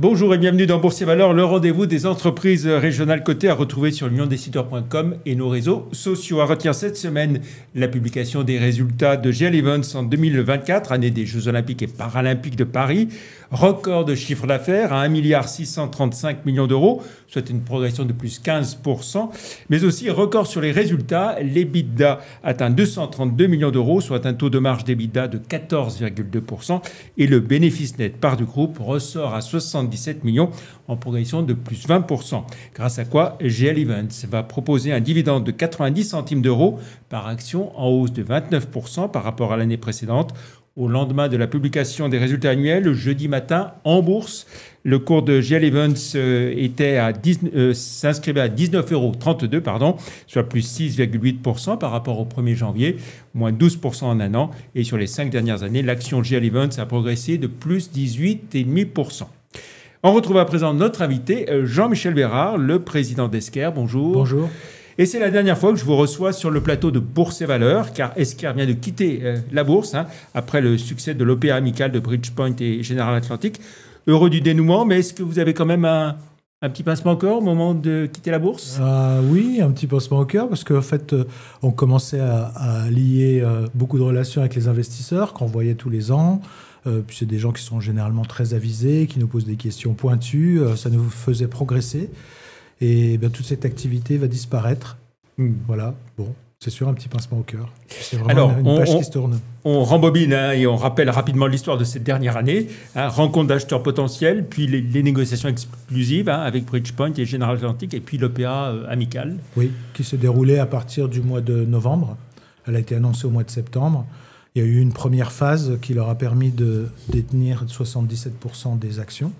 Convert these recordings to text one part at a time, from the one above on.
Bonjour et bienvenue dans Bourse et Valeurs, le rendez-vous des entreprises régionales cotées à retrouver sur l'uniondecideurs.com et nos réseaux sociaux. À retenir cette semaine la publication des résultats de GL Events en 2024, année des Jeux Olympiques et Paralympiques de Paris. Record de chiffre d'affaires à 1,635 milliard d'euros, soit une progression de plus 15%. Mais aussi record sur les résultats, l'EBITDA atteint 232 millions d'euros, soit un taux de marge d'EBITDA de 14,2%. Et le bénéfice net part du groupe ressort à 77 millions en progression de plus 20%. Grâce à quoi GL Events va proposer un dividende de 90 centimes d'euros par action en hausse de 29% par rapport à l'année précédente. Au lendemain de la publication des résultats annuels, jeudi matin, en bourse, le cours de GL Events s'inscrivait à 19,32 €, soit plus 6,8% par rapport au 1er janvier, moins 12% en un an. Et sur les 5 dernières années, l'action GL Events a progressé de plus 18,5%. On retrouve à présent notre invité, Jean-Michel Bérard, le président d'Esker. Bonjour. Bonjour. Et c'est la dernière fois que je vous reçois sur le plateau de Bourse et Valeurs, car Esker vient de quitter la bourse après le succès de l'OPA amical de Bridgepoint et General Atlantic. Heureux du dénouement, mais est-ce que vous avez quand même un petit pincement au cœur au moment de quitter la bourse ? Oui, un petit pincement au cœur, parce qu'en fait, on commençait à lier beaucoup de relations avec les investisseurs qu'on voyait tous les ans. Puis c'est des gens qui sont généralement très avisés, qui nous posent des questions pointues. Ça nous faisait progresser. Et bien, toute cette activité va disparaître. Voilà, bon, c'est sûr, un petit pincement au cœur. C'est vraiment une page qui se tourne. On rembobine et on rappelle rapidement l'histoire de cette dernière année. Rencontre d'acheteurs potentiels, puis les négociations exclusives avec Bridgepoint et General Atlantic, et puis l'OPA amicale. Oui, qui s'est déroulée à partir du mois de novembre. Elle a été annoncée au mois de septembre. Il y a eu une première phase qui leur a permis de détenir 77% des actions,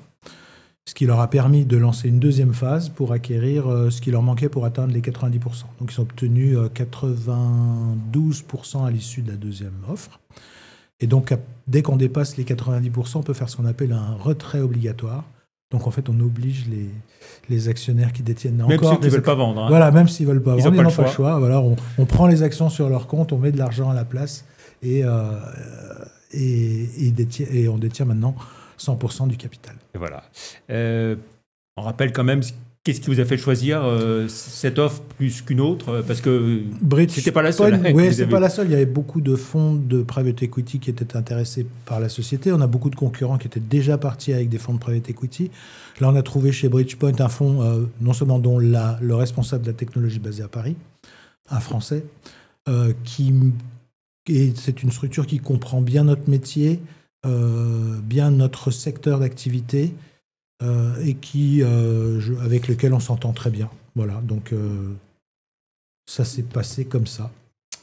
ce qui leur a permis de lancer une deuxième phase pour acquérir ce qui leur manquait pour atteindre les 90%. Donc ils ont obtenu 92% à l'issue de la deuxième offre. Et donc dès qu'on dépasse les 90%, on peut faire ce qu'on appelle un retrait obligatoire. Donc en fait, on oblige les actionnaires qui détiennent encore... Même ceux qui ne veulent pas vendre. Voilà, même s'ils ne veulent pas vendre, ils n'ont pas le choix. Voilà, on prend les actions sur leur compte, on met de l'argent à la place et on détient maintenant 100% du capital. Et voilà. On rappelle quand même, qu'est-ce qui vous a fait choisir cette offre plus qu'une autre ? Parce que c'était pas la seule. Oui, c'est pas la seule. Il y avait beaucoup de fonds de private equity qui étaient intéressés par la société. On a beaucoup de concurrents qui étaient déjà partis avec des fonds de private equity. Là, on a trouvé chez Bridgepoint un fonds, non seulement dont le responsable de la technologie basé à Paris, un Français, et c'est une structure qui comprend bien notre métier, bien notre secteur d'activité et avec lequel on s'entend très bien. Voilà, donc ça s'est passé comme ça.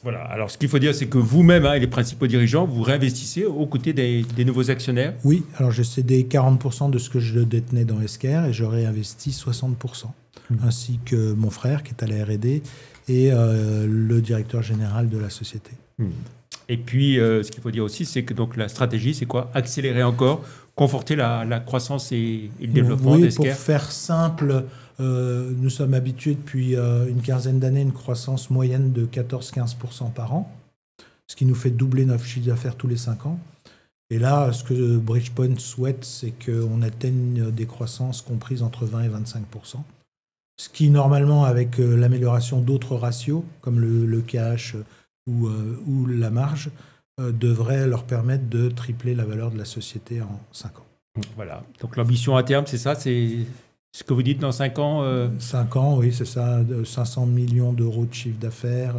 Voilà, alors ce qu'il faut dire, c'est que vous-même, et les principaux dirigeants, vous réinvestissez aux côtés des nouveaux actionnaires ? Oui, alors j'ai cédé 40% de ce que je détenais dans Esker et j'aurais investi 60%, ainsi que mon frère qui est à la R&D et le directeur général de la société. Et puis, ce qu'il faut dire aussi, c'est que donc, la stratégie, c'est quoi ? Accélérer encore, conforter la croissance et le développement d'Esker. Pour faire simple, nous sommes habitués depuis une quinzaine d'années à une croissance moyenne de 14-15% par an, ce qui nous fait doubler notre chiffre d'affaires tous les 5 ans. Et là, ce que Bridgepoint souhaite, c'est qu'on atteigne des croissances comprises entre 20 et 25%. Ce qui, normalement, avec l'amélioration d'autres ratios, comme le cash ou la marge, devrait leur permettre de tripler la valeur de la société en 5 ans. Voilà. Donc l'ambition à terme, c'est ça ? C'est ce que vous dites dans 5 ans 5 ans, oui, c'est ça. 500 millions d'euros de chiffre d'affaires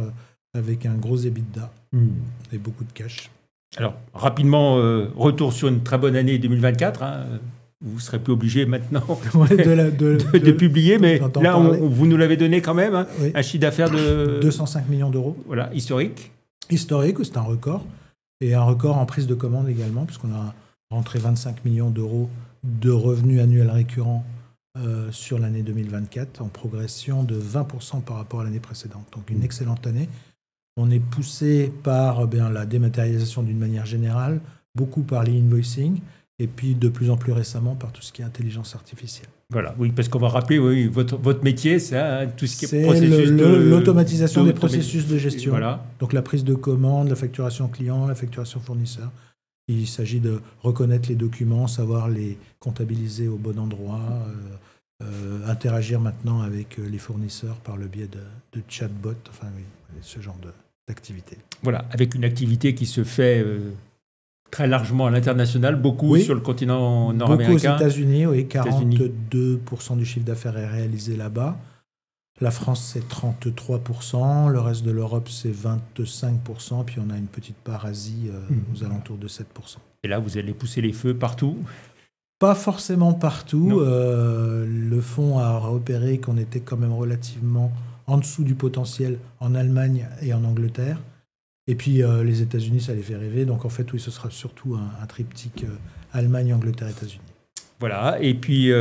avec un gros EBITDA et beaucoup de cash. Alors, rapidement, retour sur une très bonne année 2024. Vous ne serez plus obligé maintenant de publier, mais là, vous nous l'avez donné quand même, oui. Un chiffre d'affaires de 205 millions d'euros. Voilà, historique. Historique, c'est un record. Et un record en prise de commande également, puisqu'on a rentré 25 millions d'euros de revenus annuels récurrents sur l'année 2024, en progression de 20% par rapport à l'année précédente. Donc une excellente année. On est poussé par la dématérialisation d'une manière générale, beaucoup par l'e-invoicing, et puis de plus en plus récemment par tout ce qui est intelligence artificielle. Voilà, oui, parce qu'on va rappeler, oui, votre métier, c'est tout ce qui est processus l'automatisation des processus de gestion. Voilà. Donc la prise de commande, la facturation client, la facturation fournisseur. Il s'agit de reconnaître les documents, savoir les comptabiliser au bon endroit, interagir maintenant avec les fournisseurs par le biais de chatbots, enfin oui, ce genre d'activité. Voilà, avec une activité qui se fait très largement à l'international, beaucoup sur le continent nord-américain. Beaucoup aux États-Unis, oui, 42% du chiffre d'affaires est réalisé là-bas. La France, c'est 33%, le reste de l'Europe, c'est 25%, puis on a une petite part Asie aux alentours de 7%. Et là, vous allez pousser les feux partout? Pas forcément partout. Le fonds a repéré qu'on était quand même relativement en dessous du potentiel en Allemagne et en Angleterre. Et puis les États-Unis, ça les fait rêver. Donc en fait, oui, ce sera surtout un triptyque Allemagne, Angleterre, États-Unis. Voilà. Et puis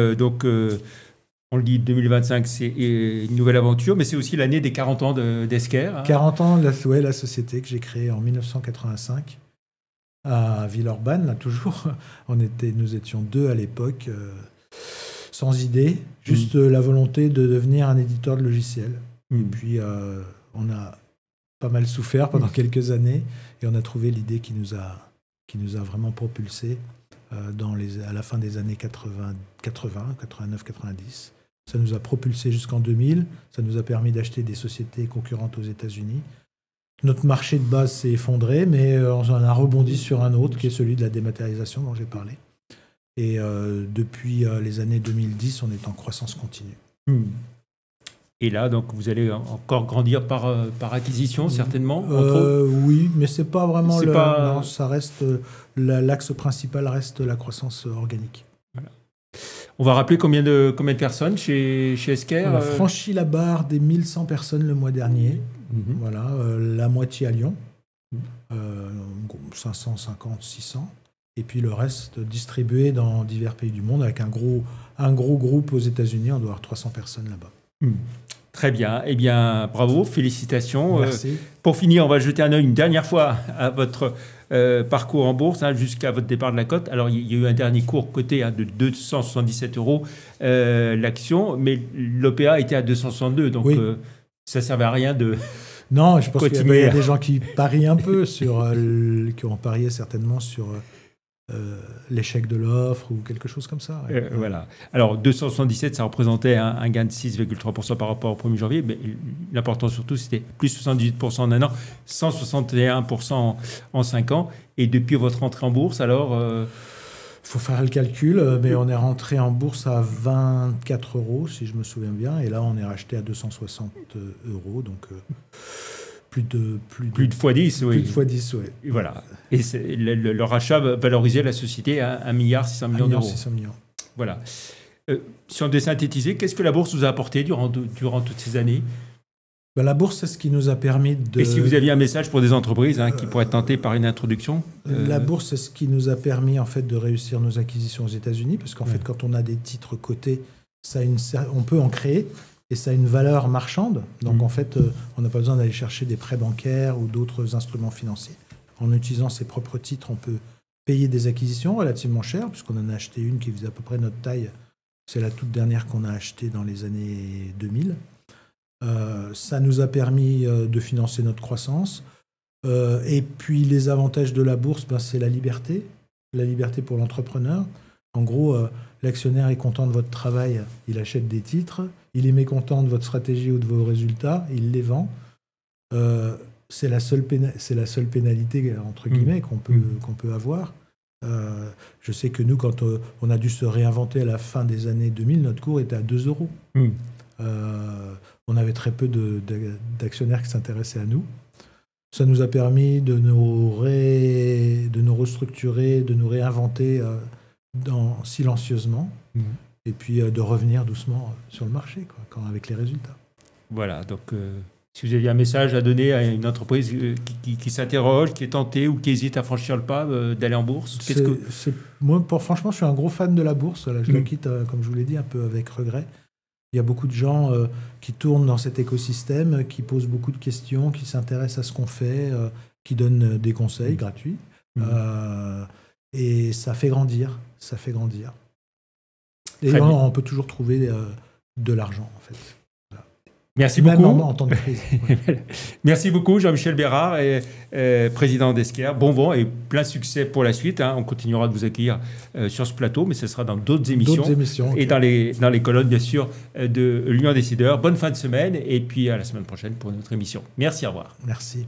on le dit, 2025, c'est une nouvelle aventure, mais c'est aussi l'année des 40 ans d'Esker. 40 ans, la société que j'ai créée en 1985 à Villeurbanne, là toujours. Nous étions 2 à l'époque, sans idée, juste la volonté de devenir un éditeur de logiciels. Et puis on a pas mal souffert pendant quelques années et on a trouvé l'idée qui nous a vraiment propulsés à la fin des années 80, 89, 90. Ça nous a propulsés jusqu'en 2000. Ça nous a permis d'acheter des sociétés concurrentes aux États-Unis. Notre marché de base s'est effondré, mais on en a rebondi sur un autre, qui est celui de la dématérialisation dont j'ai parlé. Et depuis les années 2010, on est en croissance continue. Et là, donc, vous allez encore grandir par acquisition, certainement, entre autres. Oui, mais c'est pas vraiment non, ça reste l'axe principal reste la croissance organique. Voilà. On va rappeler combien de personnes chez Esker? On a franchi la barre des 1100 personnes le mois dernier. Voilà, la moitié à Lyon, 550, 600. Et puis le reste distribué dans divers pays du monde avec un gros groupe aux États-Unis. On doit avoir 300 personnes là-bas. Très bien. Eh bien, bravo, félicitations. Merci. Pour finir, on va jeter un œil une dernière fois à votre parcours en bourse, jusqu'à votre départ de la cote. Alors, il y a eu un dernier cours coté de 277 € l'action, mais l'OPA était à 262, donc ça ne servait à rien de... Non, je pense qu'il y a des gens qui parient un peu, qui ont parié certainement sur l'échec de l'offre ou quelque chose comme ça. Voilà. Alors, 277, ça représentait un gain de 6,3% par rapport au 1er janvier, mais l'important surtout, c'était plus 78% en un an, 161% en 5 ans. Et depuis votre entrée en bourse, alors... faut faire le calcul, mais on est rentré en bourse à 24 €, si je me souviens bien, et là, on est racheté à 260 €, donc... Plus de x10, oui. Plus de x10, oui. Et voilà. Et le rachat valorisait la société à 1,6 milliard d'euros. 1,6 milliard. Voilà. Si on devait synthétiser, qu'est-ce que la bourse vous a apporté durant toutes ces années? La bourse, c'est ce qui nous a permis de... Et si vous aviez un message pour des entreprises qui pourraient être tentées par une introduction La bourse, c'est ce qui nous a permis en fait, de réussir nos acquisitions aux États-Unis, parce qu'en fait, quand on a des titres cotés, on peut en créer. Et ça a une valeur marchande. Donc, en fait, on n'a pas besoin d'aller chercher des prêts bancaires ou d'autres instruments financiers. En utilisant ses propres titres, on peut payer des acquisitions relativement chères, puisqu'on en a acheté une qui faisait à peu près notre taille. C'est la toute dernière qu'on a achetée dans les années 2000. Ça nous a permis de financer notre croissance. Et puis, les avantages de la bourse, c'est la liberté pour l'entrepreneur. En gros, l'actionnaire est content de votre travail, il achète des titres. Il est mécontent de votre stratégie ou de vos résultats, il les vend. C'est la seule pénalité, entre guillemets, qu'on peut avoir. Je sais que nous, quand on a dû se réinventer à la fin des années 2000, notre cours était à 2 €. On avait très peu d'actionnaires qui s'intéressaient à nous. Ça nous a permis de nous restructurer, de nous réinventer silencieusement. Et puis de revenir doucement sur le marché, avec les résultats. Voilà, donc si vous aviez un message à donner à une entreprise qui s'interroge, qui est tentée ou qui hésite à franchir le pas d'aller en bourse, moi, franchement, je suis un gros fan de la bourse. Là, je la quitte, comme je vous l'ai dit, un peu avec regret. Il y a beaucoup de gens qui tournent dans cet écosystème, qui posent beaucoup de questions, qui s'intéressent à ce qu'on fait, qui donnent des conseils gratuits. Et ça fait grandir. Et on peut toujours trouver de l'argent, en fait. Voilà. Merci même beaucoup. en temps de crise. Merci beaucoup, Jean-Michel Bérard, président d'Esquerre. Bon vent et plein succès pour la suite. On continuera de vous accueillir sur ce plateau, mais ce sera dans d'autres émissions. Et okay. dans les colonnes, bien sûr, de l'Union Décideur. Bonne fin de semaine et puis à la semaine prochaine pour une autre émission. Merci, au revoir. Merci.